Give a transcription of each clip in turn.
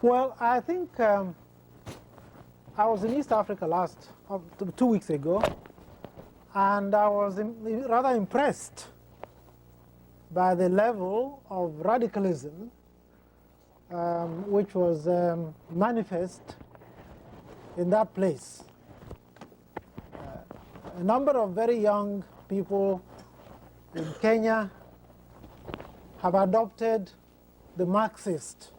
Well, I think I was in East Africa 2 weeks ago, and I was rather impressed by the level of radicalism which was manifest in that place. A number of very young people in Kenya have adopted the Marxist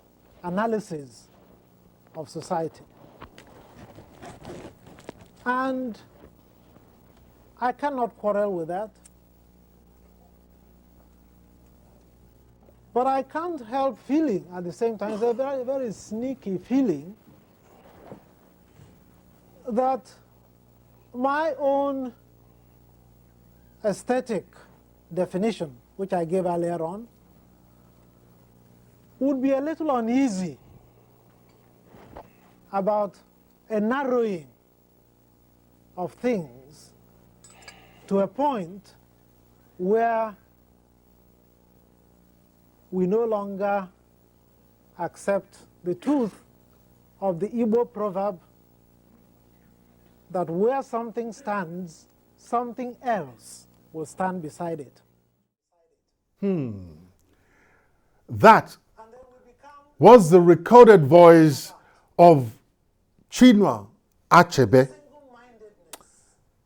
analysis of society. And I cannot quarrel with that. But I can't help feeling at the same time, it's a very, very sneaky feeling that my own aesthetic definition, which I gave earlier on, would be a little uneasy about a narrowing of things to a point where we no longer accept the truth of the Igbo proverb that where something stands, something else will stand beside it. That was the recorded voice of Chinua Achebe,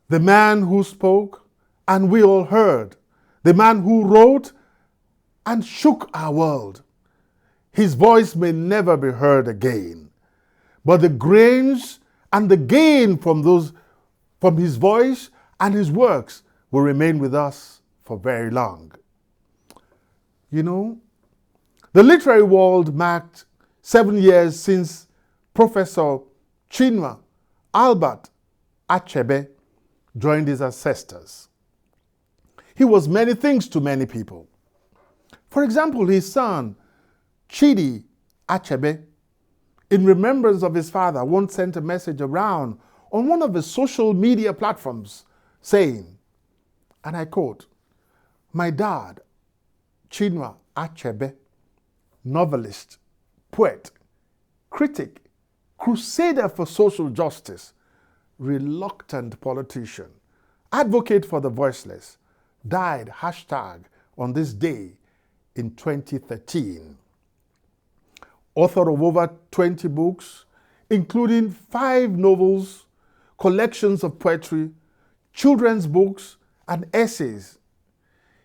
the man who spoke and we all heard, the man who wrote and shook our world. His voice may never be heard again, but the grains and the gain from his voice and his works will remain with us for very long. You know, the literary world marked 7 years since Professor Chinua Albert Achebe joined his ancestors. He was many things to many people. For example, his son, Chidi Achebe, in remembrance of his father, once sent a message around on one of his social media platforms saying, and I quote, "My dad, Chinua Achebe, novelist, poet, critic, crusader for social justice, reluctant politician, advocate for the voiceless, died on this day in 2013. Author of over 20 books, including 5 novels, collections of poetry, children's books, and essays.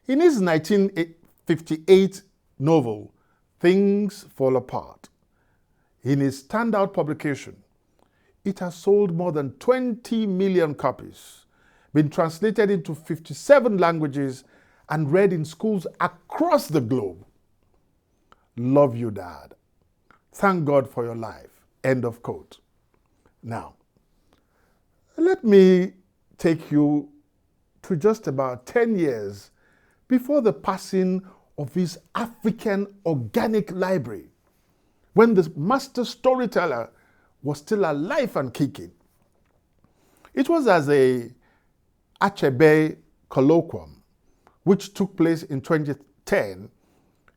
In his 1958 novel, Things Fall Apart, in his standout publication, it has sold more than 20 million copies, been translated into 57 languages, and read in schools across the globe. Love you, Dad. Thank God for your life." End of quote. Now, let me take you to just about 10 years before the passing of his African organic library, when the master storyteller was still alive and kicking. It was as a Achebe colloquium, which took place in 2010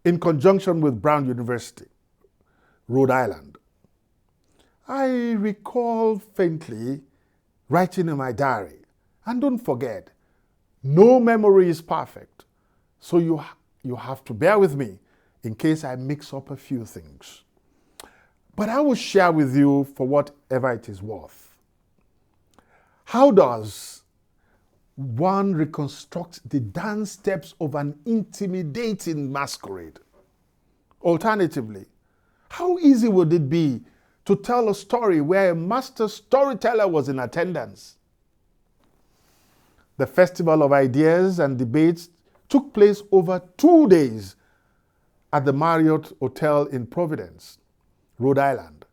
in conjunction with Brown University, Rhode Island. I recall faintly writing in my diary, and don't forget, no memory is perfect, so you have to bear with me in case I mix up a few things. But I will share with you for whatever it is worth. How does one reconstruct the dance steps of an intimidating masquerade? Alternatively, how easy would it be to tell a story where a master storyteller was in attendance? The Festival of Ideas and Debates took place over 2 days at the Marriott Hotel in Providence, Rhode Island,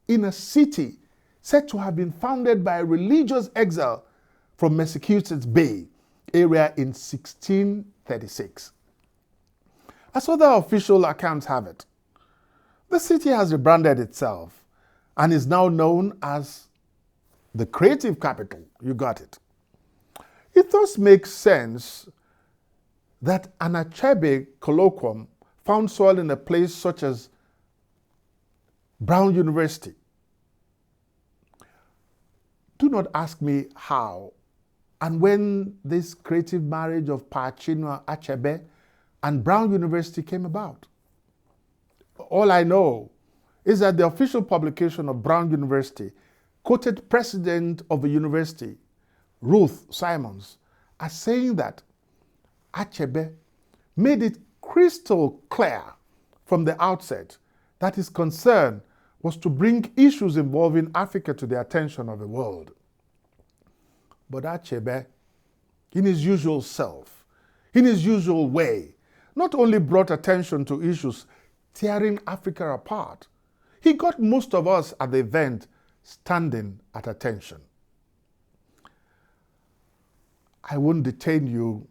in a city said to have been founded by a religious exile from Massachusetts Bay area in 1636. As other official accounts have it, the city has rebranded itself and is now known as the creative capital. You got it. It thus makes sense that an Achebe colloquium found soil in a place such as Brown University. Do not ask me how and when this creative marriage of Chinua Achebe and Brown University came about. All I know is that the official publication of Brown University quoted president of the university, Ruth Simons, as saying that Achebe made it crystal clear from the outset that his concern was to bring issues involving Africa to the attention of the world. But Achebe, in his usual self, in his usual way, not only brought attention to issues tearing Africa apart, he got most of us at the event standing at attention. I won't detain you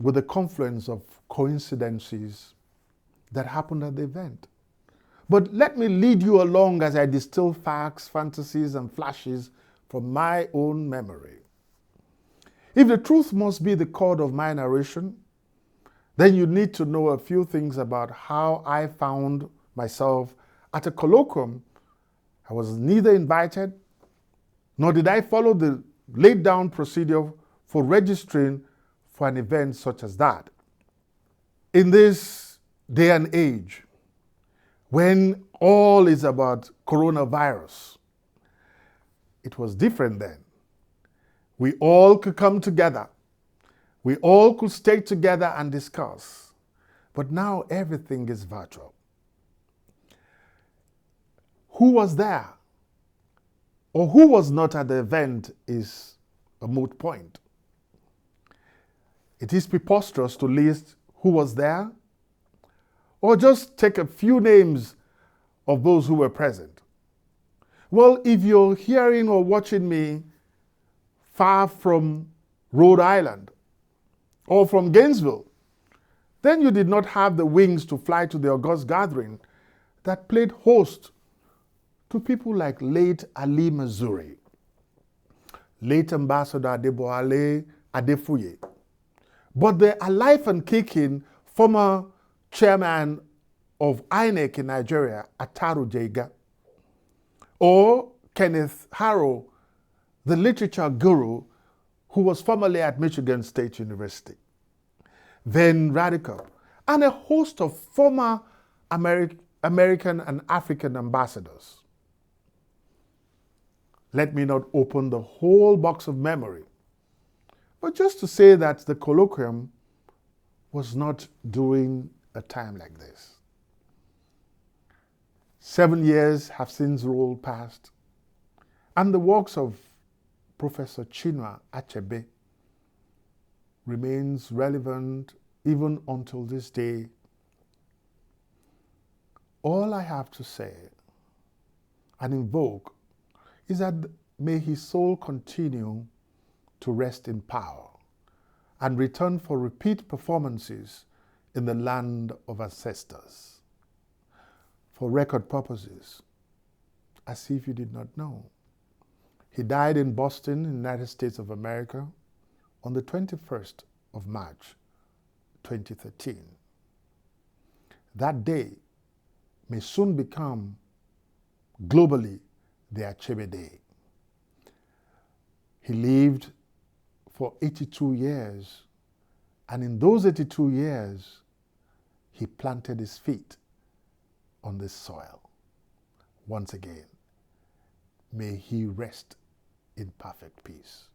with the confluence of coincidences that happened at the event. But let me lead you along as I distill facts, fantasies, and flashes from my own memory. If the truth must be the core of my narration, then you need to know a few things about how I found myself at a colloquium. I was neither invited, nor did I follow the laid down procedure for registering for an event such as that. In this day and age, when all is about coronavirus, it was different then. We all could come together. We all could stay together and discuss. But now everything is virtual. Who was there or who was not at the event is a moot point. It is preposterous to list who was there or just take a few names of those who were present. Well, if you're hearing or watching me far from Rhode Island or from Gainesville, then you did not have the wings to fly to the august gathering that played host to people like late Ali Mazuri, late Ambassador Adeboale Adefuye, but the alive and kicking former chairman of INEC in Nigeria, Ataru Jega, or Kenneth Harrow, the literature guru who was formerly at Michigan State University, then Radical, and a host of former American and African ambassadors. Let me not open the whole box of memory, but just to say that the colloquium was not during a time like this. 7 years have since rolled past, and the works of Professor Chinua Achebe remains relevant even until this day. All I have to say and invoke is that may his soul continue to rest in power and return for repeat performances in the land of ancestors. For record purposes, as if you did not know, he died in Boston, United States of America, on the 21st of March, 2013. That day may soon become globally the Achebe Day. He lived for 82 years, and in those 82 years, he planted his feet on this soil. Once again, may he rest in perfect peace.